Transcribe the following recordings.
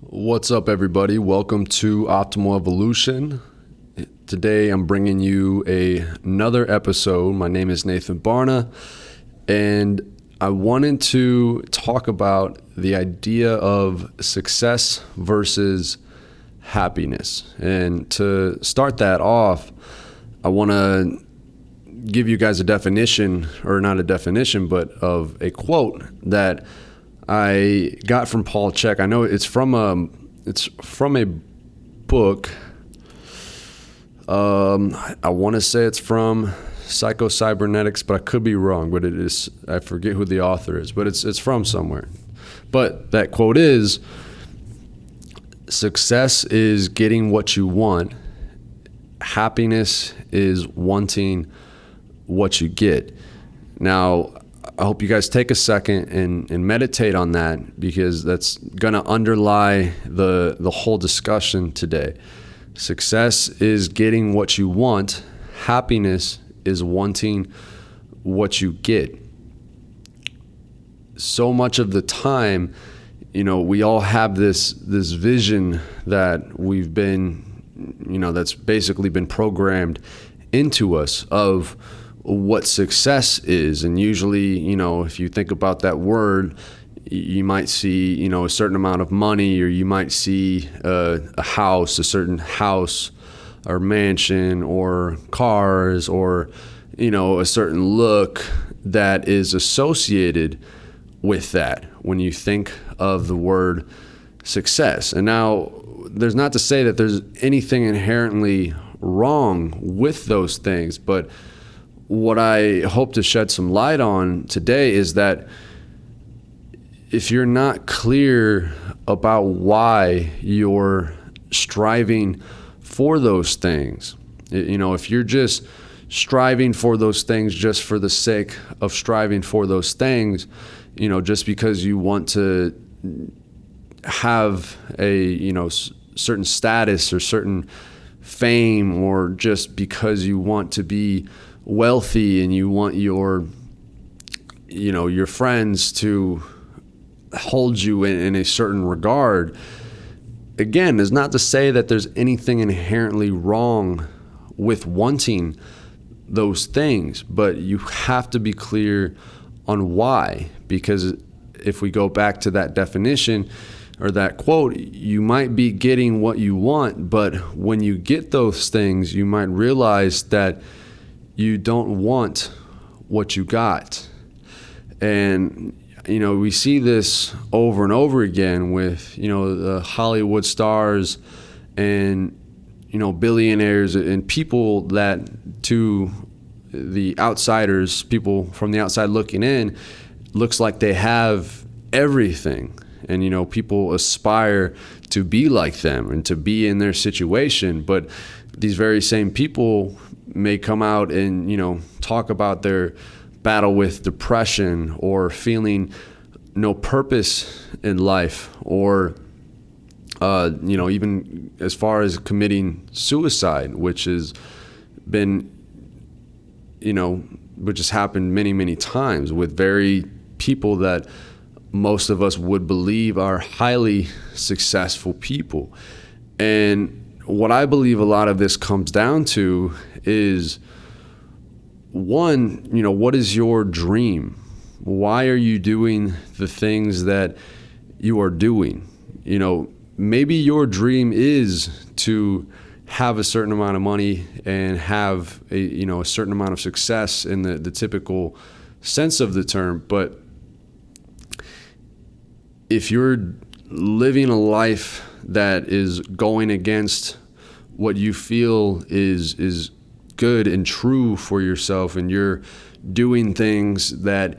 What's up, everybody? Welcome to Optimal Evolution. Today, I'm bringing you another episode. My name is Nathan Barna, and I wanted to talk about the idea of success versus happiness. And to start that off, I want to give you guys a definition, or not a definition, but of a quote that I got from Paul Chek. I know it's from a book. I want to say it's from Psycho-Cybernetics, but I could be wrong. But it is, I forget who the author is, but it's from somewhere. But that quote is, "Success is getting what you want. Happiness is wanting what you get." Now, I hope you guys take a second and meditate on that, because that's going to underlie the whole discussion today. Success is getting what you want. Happiness is wanting what you get. So much of the time, we all have this vision that we've been, that's basically been programmed into us of what success is. And usually, if you think about that word, you might see, a certain amount of money, or you might see a certain house or mansion or cars, or, a certain look that is associated with that when you think of the word success. And now, there's not to say that there's anything inherently wrong with those things, but what I hope to shed some light on today is that if you're not clear about why you're striving for those things, if you're just striving for those things just for the sake of striving for those things, just because you want to have a, certain status or certain fame, or just because you want to be wealthy and you want your friends to hold you in a certain regard. Again, is not to say that there's anything inherently wrong with wanting those things, but you have to be clear on why. Because if we go back to that definition or that quote, you might be getting what you want, but when you get those things, you might realize that you don't want what you got. And, we see this over and over again with, the Hollywood stars and, billionaires and people that, to the outsiders, people from the outside looking in, looks like they have everything. And, people aspire to be like them and to be in their situation. But these very same people may come out and, talk about their battle with depression, or feeling no purpose in life, or, even as far as committing suicide, which has been, which has happened many, many times with very people that most of us would believe are highly successful people. And what I believe a lot of this comes down to is, one, what is your dream? Why are you doing the things that you are doing? Maybe your dream is to have a certain amount of money and have a certain amount of success in the typical sense of the term. But if you're living a life that is going against what you feel is good and true for yourself, and you're doing things that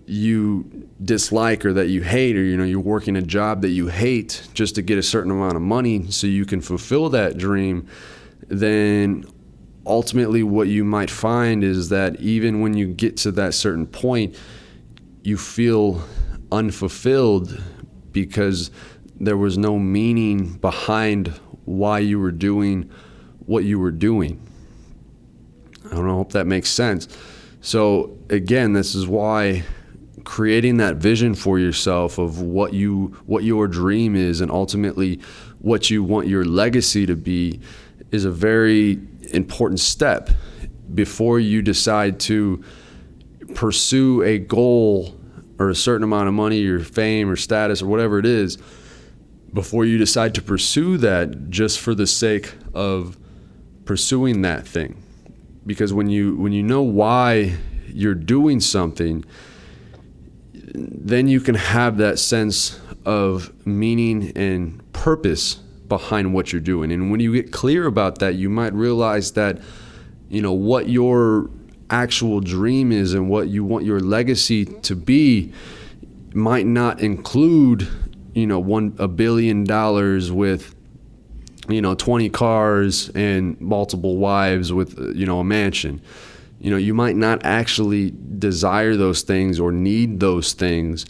you dislike or that you hate, or you're working a job that you hate just to get a certain amount of money so you can fulfill that dream, then ultimately what you might find is that even when you get to that certain point, you feel unfulfilled because there was no meaning behind why you were doing what you were doing. I don't know, I hope that makes sense. So again, this is why creating that vision for yourself of what your dream is, and ultimately what you want your legacy to be, is a very important step before you decide to pursue a goal or a certain amount of money or fame or status or whatever it is. Before you decide to pursue that just for the sake of pursuing that thing. Because when you know why you're doing something, then you can have that sense of meaning and purpose behind what you're doing. And when you get clear about that, you might realize that, what your actual dream is and what you want your legacy to be might not include, $1 billion with 20 cars and multiple wives with, a mansion. You might not actually desire those things or need those things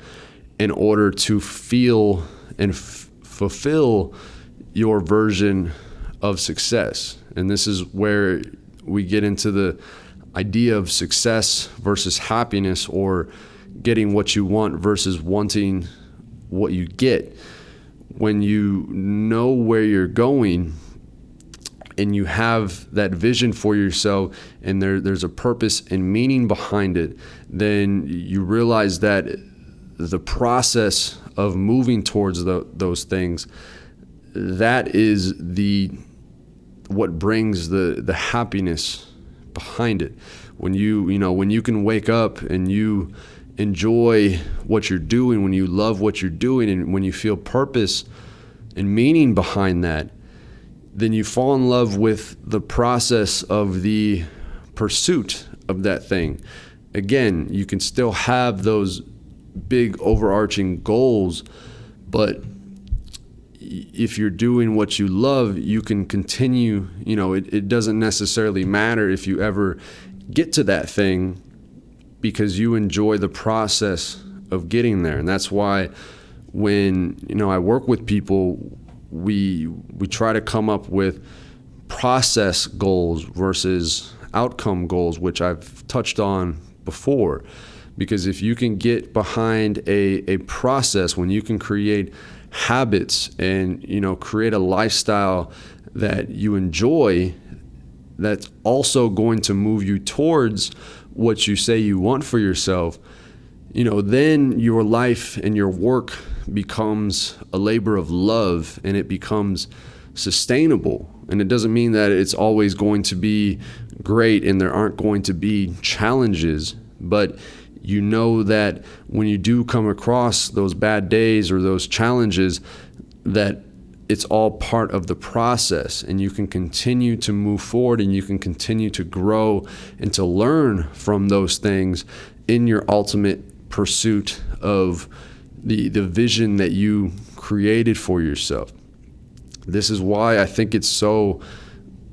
in order to feel and fulfill your version of success. And this is where we get into the idea of success versus happiness, or getting what you want versus wanting what you get. When you know where you're going and you have that vision for yourself, and there's a purpose and meaning behind it, then you realize that the process of moving towards those things, that is what brings the happiness behind it. When you can wake up and you enjoy what you're doing, when you love what you're doing, and when you feel purpose and meaning behind that, then you fall in love with the process of the pursuit of that thing. Again, you can still have those big overarching goals, but if you're doing what you love, you can continue. It doesn't necessarily matter if you ever get to that thing, because you enjoy the process of getting there. And that's why when I work with people, we try to come up with process goals versus outcome goals, which I've touched on before. Because if you can get behind a process, when you can create habits and create a lifestyle that you enjoy, that's also going to move you towards what you say you want for yourself, then your life and your work becomes a labor of love, and it becomes sustainable. And it doesn't mean that it's always going to be great and there aren't going to be challenges, but that when you do come across those bad days or those challenges, that it's all part of the process, and you can continue to move forward, and you can continue to grow and to learn from those things in your ultimate pursuit of the vision that you created for yourself. This is why I think it's so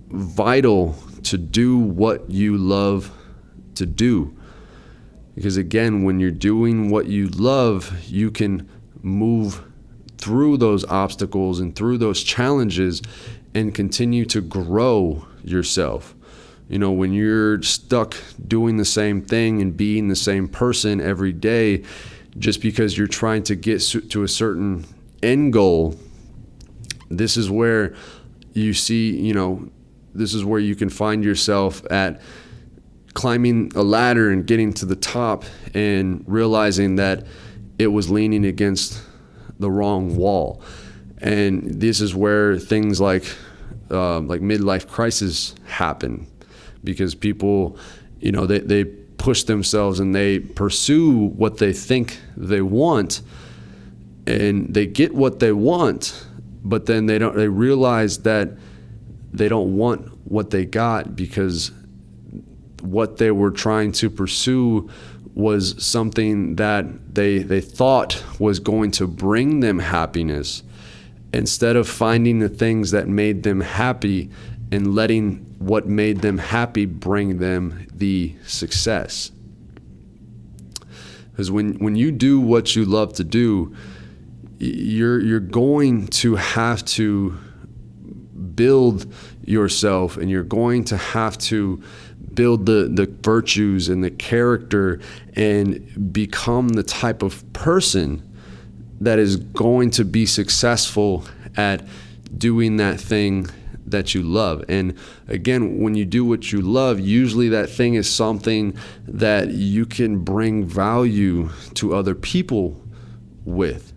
vital to do what you love to do. Because again, when you're doing what you love, you can move through those obstacles and through those challenges and continue to grow yourself. When you're stuck doing the same thing and being the same person every day, just because you're trying to get to a certain end goal, this is where you see, this is where you can find yourself at climbing a ladder and getting to the top and realizing that it was leaning against the wrong wall. And this is where things like midlife crisis happen, because people, they push themselves and they pursue what they think they want, and they get what they want, but then they realize that they don't want what they got, because what they were trying to pursue was something that they thought was going to bring them happiness, instead of finding the things that made them happy and letting what made them happy bring them the success. Because when you do what you love to do, you're going to have to build yourself, and you're going to have to build the virtues and the character and become the type of person that is going to be successful at doing that thing that you love. And again, when you do what you love, usually that thing is something that you can bring value to other people with.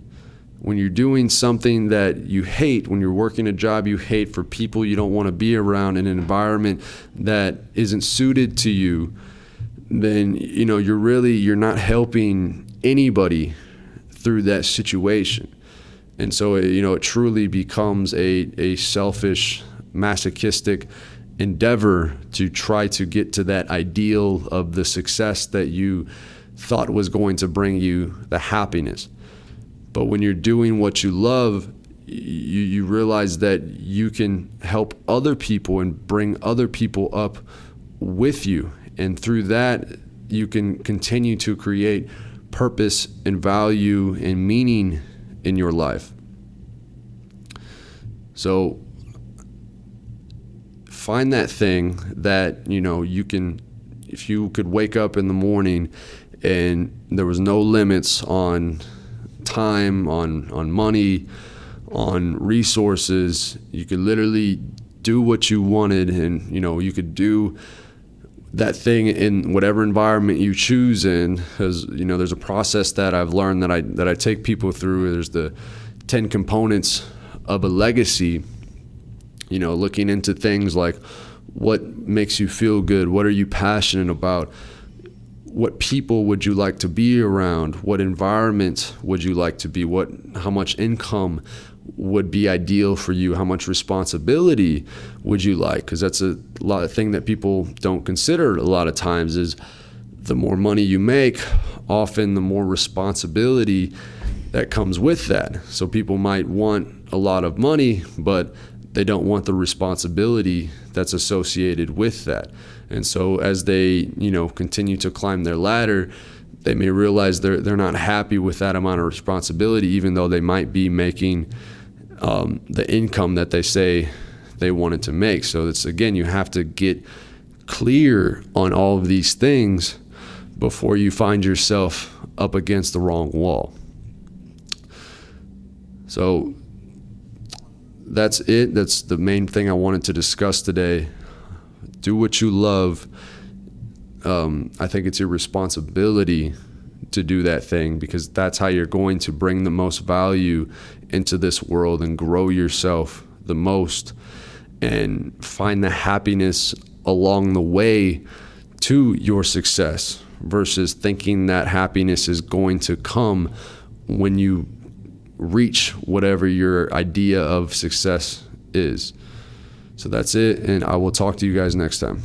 When you're doing something that you hate, when you're working a job you hate for people you don't want to be around in an environment that isn't suited to you, then you're not helping anybody through that situation. And so it truly becomes a selfish, masochistic endeavor to try to get to that ideal of the success that you thought was going to bring you the happiness. But when you're doing what you love, you realize that you can help other people and bring other people up with you. And through that, you can continue to create purpose and value and meaning in your life. So find that thing that, you can, if you could wake up in the morning and there was no limits on time, on money, on resources, you could literally do what you wanted, and you could do that thing in whatever environment you choose in. Because there's a process that I've learned that I take people through. There's the 10 components of a legacy, looking into things like what makes you feel good, what are you passionate about, what people would you like to be around, what environment would you like to be, how much income would be ideal for you, how much responsibility would you like, because that's a lot of thing that people don't consider a lot of times is the more money you make, often the more responsibility that comes with that. So people might want a lot of money, but they don't want the responsibility that's associated with that. And so as they, continue to climb their ladder, they may realize they're not happy with that amount of responsibility, even though they might be making the income that they say they wanted to make. So it's, again, you have to get clear on all of these things before you find yourself up against the wrong wall. So that's it. That's the main thing I wanted to discuss today. Do what you love. I think it's your responsibility to do that thing, because that's how you're going to bring the most value into this world and grow yourself the most and find the happiness along the way to your success, versus thinking that happiness is going to come when you reach whatever your idea of success is. So that's it, and I will talk to you guys next time.